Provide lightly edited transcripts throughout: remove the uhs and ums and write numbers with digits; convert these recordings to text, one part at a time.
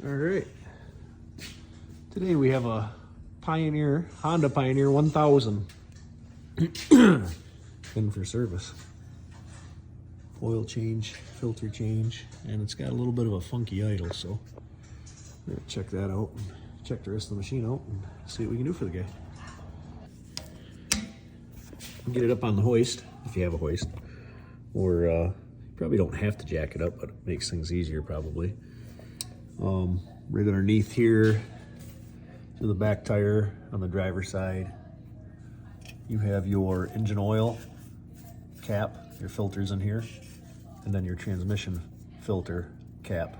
All right. Today we have a Pioneer, Honda Pioneer 1000 in for service. Oil change, filter change, and it's got a little bit of a funky idle, so we're gonna check that out and check the rest of the machine out and see what we can do for the guy. Get it up on the hoist, if you have a hoist, or you probably don't have to jack it up, but it makes things easier probably. Right underneath here to the back tire on the driver's side, you have your engine oil cap, your filters in here, and then your transmission filter cap.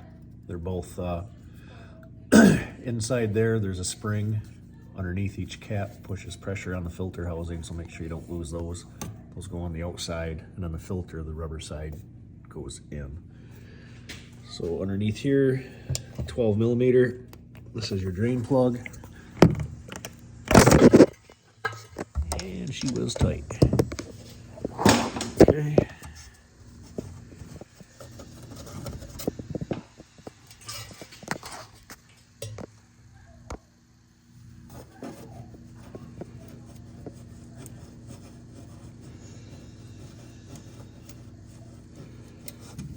They're both inside there. There's a spring underneath each cap, pushes pressure on the filter housing, so make sure you don't lose those. Those go on the outside, and then the filter, the rubber side, goes in. So underneath here, 12 millimeter, this is your drain plug. And she was tight. Okay.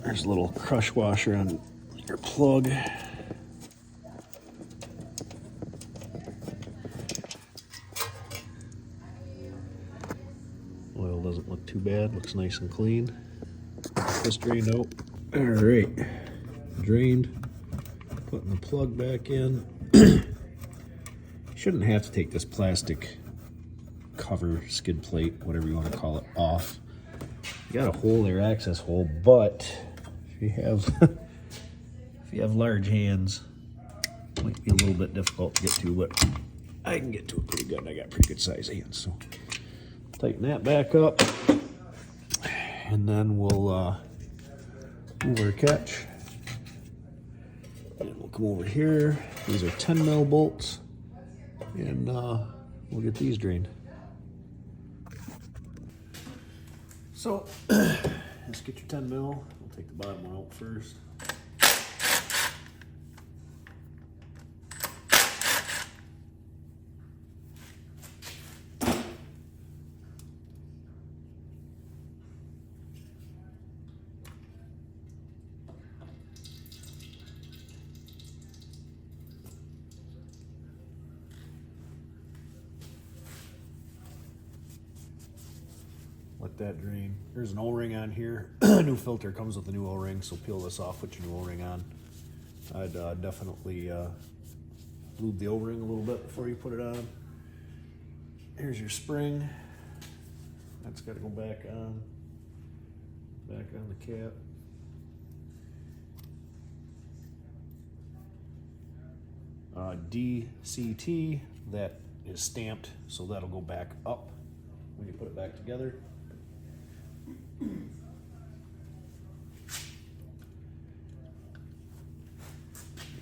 There's a little crush washer on your plug. Oil doesn't look too bad, looks nice and clean. This drained out. All right, drained. Putting the plug back in. Shouldn't have to take this plastic cover, skid plate, whatever you want to call it, off. You got a hole there, access hole, but if you have large hands, it might be a little bit difficult to get to, but I can get to it pretty good. I got pretty good size hands, so tighten that back up, and then we'll move our catch, and we'll come over here. These are 10 mil bolts, and we'll get these drained. So let's get your 10 mil. We'll take the bottom one out first. Let that drain. There's an O-ring on here. New filter comes with a new O-ring, so peel this off, put your new O-ring on. I'd definitely lube the O-ring a little bit before you put it on. Here's your spring. That's got to go back on the cap. DCT, that is stamped, so that'll go back up when you put it back together.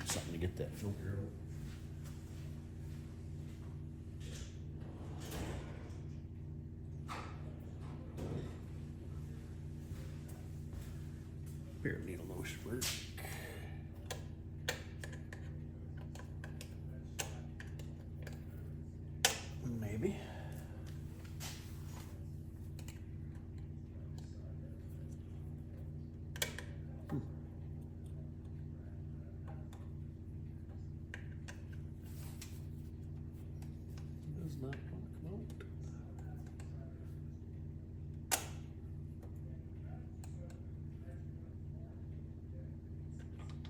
Something to get that filter out. Bare needle nose work. Maybe. Not going to come out.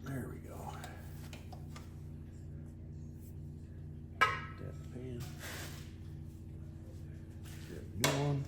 There we go. That pan. Get a new one.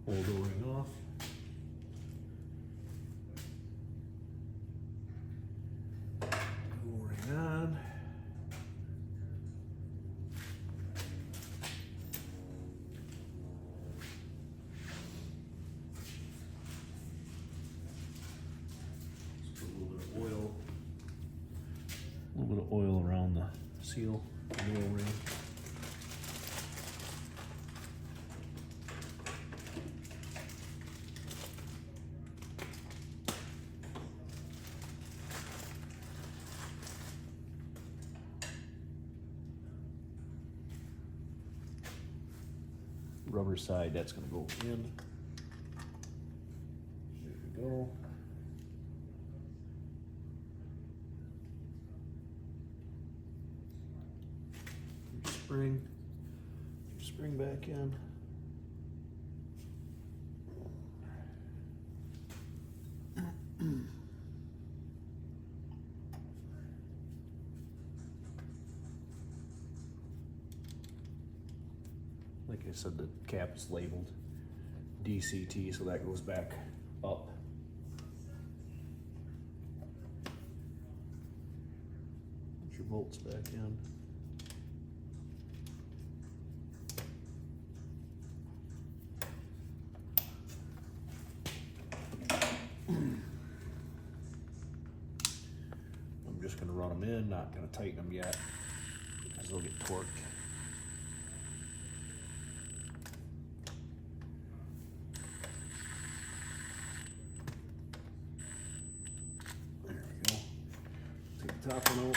Pull the ring off. oil around the seal, the O-ring. Rubber side, that's going to go in. There we go. Spring back in. Like I said, the cap is labeled DCT, so that goes back up. Put your bolts back in. I'm just going to run them in, not going to tighten them yet, because they'll get torqued. Top one out.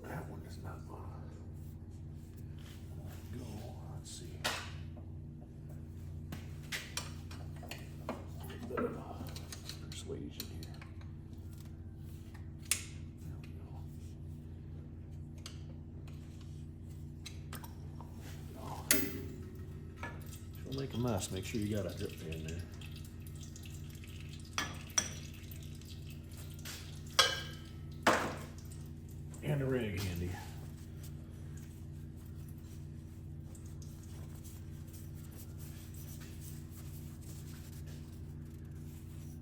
That one is not on. Go. Let's see. A bit of persuasion here. There we go. Oh. If you'll make a mess, make sure you got a drip pan there. And a rig handy.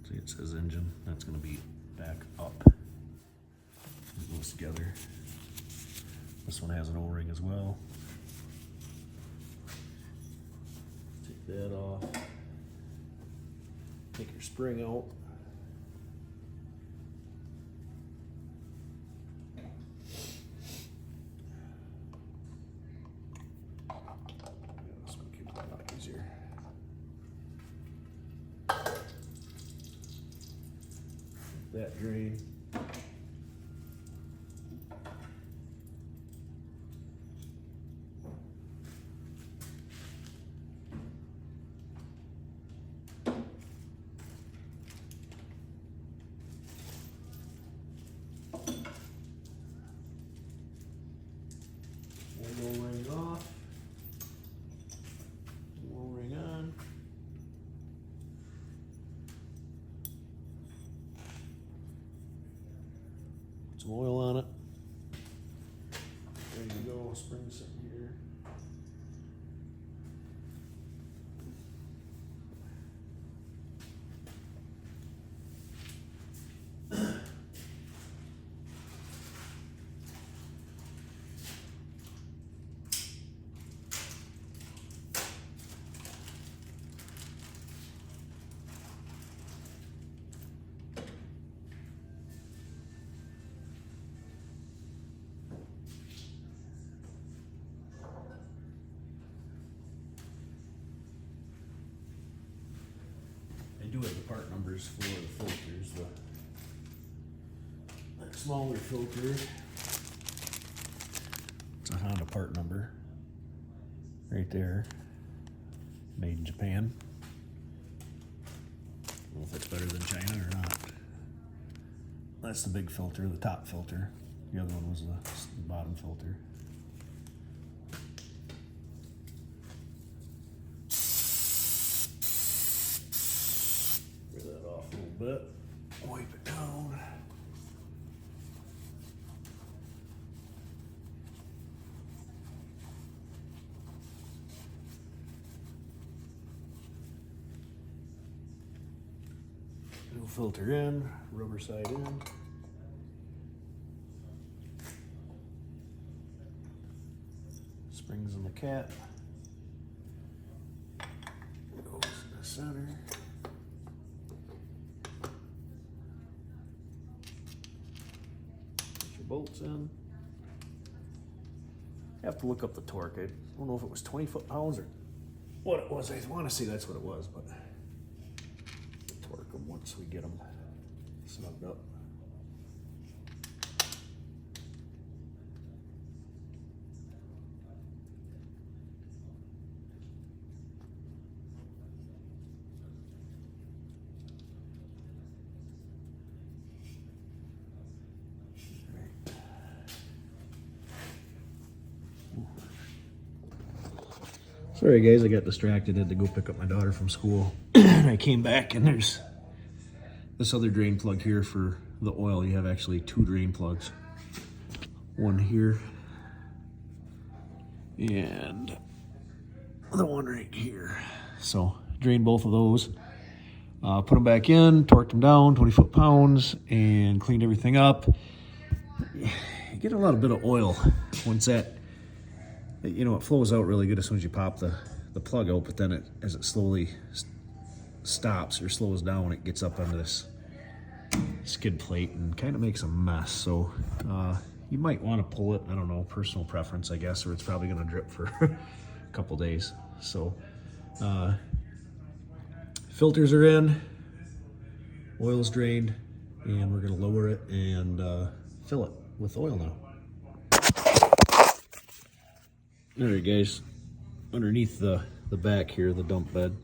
See, it says engine. That's going to be back up. It goes together. This one has an O-ring as well. Take that off. Take your spring out. That drain. One more ring off. One more ring on. Some oil on it. There you go, spring sitting here. I do have the part numbers for the filters. That smaller filter, it's a Honda part number right there, made in Japan. I don't know if it's better than China or not. That's the big filter, the top filter. The other one was the bottom filter. That off a little bit, wipe it down. filter in, rubber side in. Springs in the cap. Goes in the center. Put your bolts in. You have to look up the torque. I don't know if it was 20 foot-pounds or what it was. I want to say that's what it was, but torque them once we get them snugged up. Sorry guys, I got distracted. I had to go pick up my daughter from school. And I came back and there's this other drain plug here for the oil. You have actually two drain plugs. One here and the one right here. So drain both of those. Put them back in, torqued them down, 20 foot-pounds, and cleaned everything up. You get a lot of bit of oil once that, you know, it flows out really good as soon as you pop the plug out, but then as it slowly stops or slows down, it gets up onto this skid plate and kind of makes a mess. So you might want to pull it. I don't know, personal preference, I guess, or it's probably going to drip for a couple days. So filters are in, oil's drained, and we're going to lower it and fill it with oil now. Alright guys, underneath the back here, the dump bed,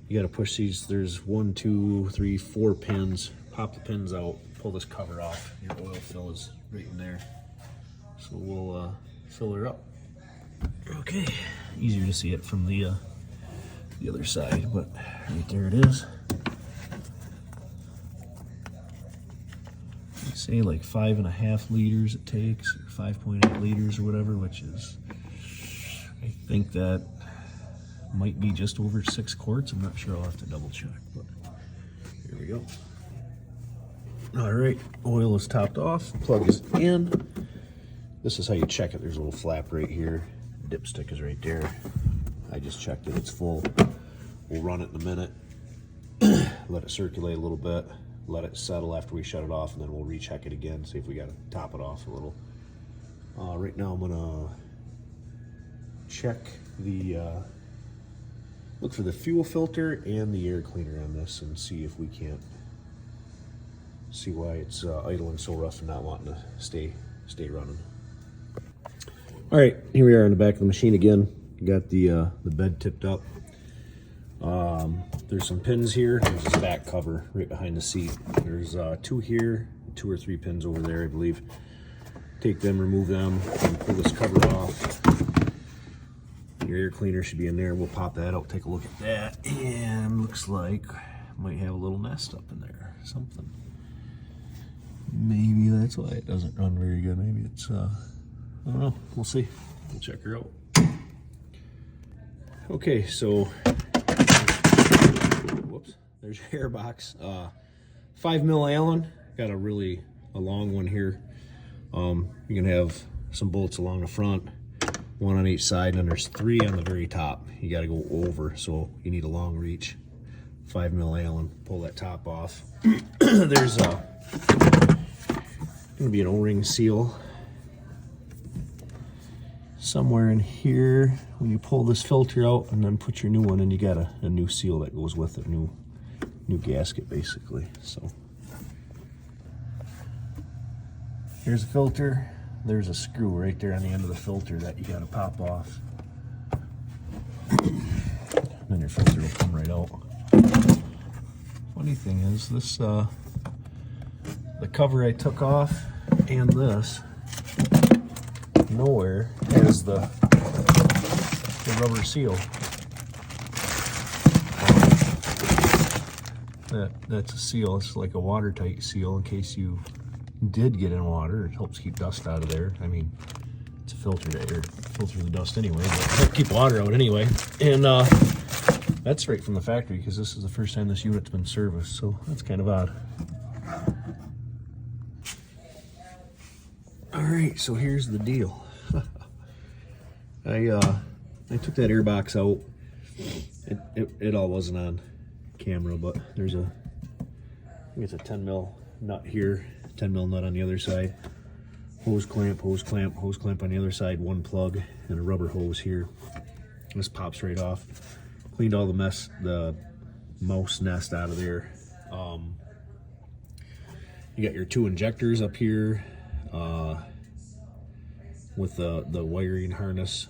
you got to push these. There's 1, 2, 3, 4 pins. Pop the pins out, pull this cover off. Your oil fill is right in there. So we'll fill her up. Okay, easier to see it from the other side, but right there it is. They say like 5.5 liters it takes, or 5.8 liters or whatever, which is, I think that might be just over 6 quarts. I'm not sure, I'll have to double check, but here we go. All right, oil is topped off, plug is in. This is how you check it. There's a little flap right here. Dipstick is right there. I just checked it, it's full. We'll run it in a minute, let it circulate a little bit, let it settle after we shut it off, and then we'll recheck it again, see if we got to top it off a little. Right now I'm gonna check the, look for the fuel filter and the air cleaner on this and see if we can't, see why it's idling so rough and not wanting to stay running. All right, here we are in the back of the machine again. Got the bed tipped up. There's some pins here. There's this back cover right behind the seat. There's 2 here, 2 or 3 pins over there, I believe. Take them, remove them, and pull this cover off. Your air cleaner should be in there. We'll pop that out, take a look at that, and looks like might have a little nest up in there, something. Maybe that's why it doesn't run very good. Maybe it's, I don't know. We'll see. We'll check her out. Okay, so, whoops, there's your air box. 5 mil Allen, got a long one here. You can have some bolts along the front, 1 on each side, and there's 3 on the very top. You got to go over, so you need a long reach. 5 mil Allen, pull that top off. There's gonna be an O-ring seal somewhere in here. When you pull this filter out and then put your new one in, you got a new seal that goes with it, new gasket basically. So here's a filter. There's a screw right there on the end of the filter that you got to pop off. Then your filter will come right out. Funny thing is this, the cover I took off and this nowhere has the rubber seal. That's a seal. It's like a watertight seal in case you did get in water. It helps keep dust out of there. I mean, it's a filter to filter the dust anyway, but help keep water out anyway. And I That's right from the factory, because this is the first time this unit's been serviced, so that's kind of odd. All right, so here's the deal. I took that air box out. It all wasn't on camera, but there's I think it's a 10 mil nut here, 10 mil nut on the other side. Hose clamp, hose clamp, hose clamp on the other side, one plug, and a rubber hose here. This pops right off. Cleaned all the mouse nest out of there. You got your 2 injectors up here with the wiring harness.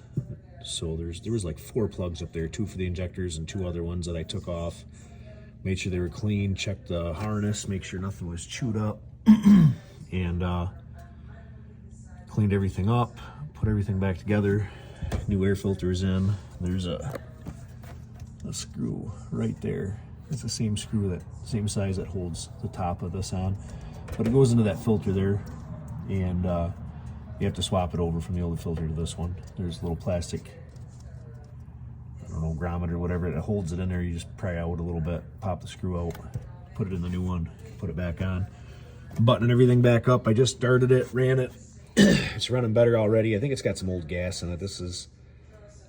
So there was like 4 plugs up there, 2 for the injectors and 2 other ones that I took off. Made sure they were clean, checked the harness, make sure nothing was chewed up, and cleaned everything up, put everything back together. New air filters in. There's a screw right there. It's the same screw, same size that holds the top of this on, but it goes into that filter there, and you have to swap it over from the old filter to this one. There's a little plastic, I don't know, grommet or whatever, it holds it in there. You just pry out a little bit, pop the screw out, put it in the new one, put it back on. Buttoning everything back up. I just started it, ran it. It's running better already. I think it's got some old gas in it. This is,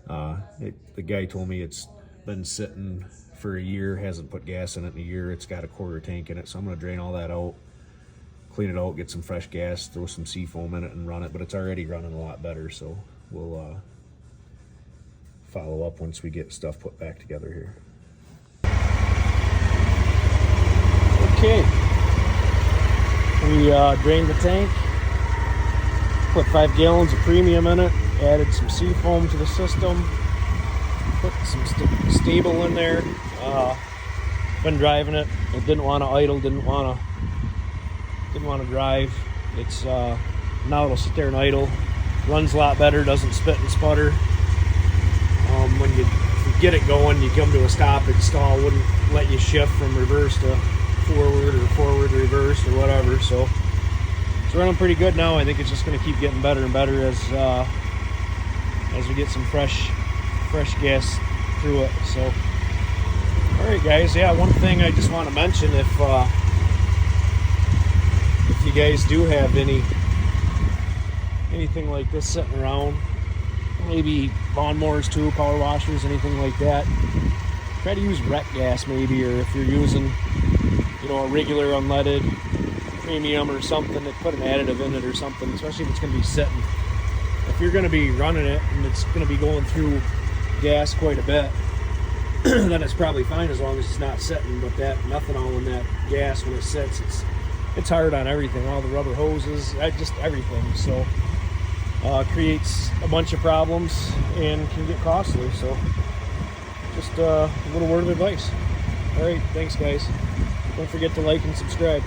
the guy told me it's been sitting for a year, hasn't put gas in it in a year. It's got a 1/4 tank in it, so I'm gonna drain all that out, clean it out, get some fresh gas, throw some seafoam in it and run it, but it's already running a lot better, so we'll follow up once we get stuff put back together here. Okay, we drained the tank, put 5 gallons of premium in it, added some seafoam to the system, put some stable in there. Been driving it. It didn't want to idle, didn't want to drive. It's now it'll sit there and idle. Runs a lot better, doesn't spit and sputter. When you get it going, you come to a stop, it stall wouldn't let you shift from reverse to forward or forward to reverse or whatever. So it's running pretty good now. I think it's just going to keep getting better and better as we get some fresh gas through it. So, all right, guys. Yeah, one thing I just want to mention: if you guys do have anything like this sitting around, maybe lawnmowers too, power washers, anything like that, try to use rec gas maybe, or if you're using, a regular unleaded premium or something, that put an additive in it or something, especially if it's going to be sitting. If you're going to be running it and it's going to be going through gas quite a bit, then it's probably fine as long as it's not sitting. But that methanol in that gas, when it sits, it's hard on everything, all the rubber hoses, just everything. So creates a bunch of problems and can get costly. So just a little word of advice. All right, thanks guys. Don't forget to like and subscribe.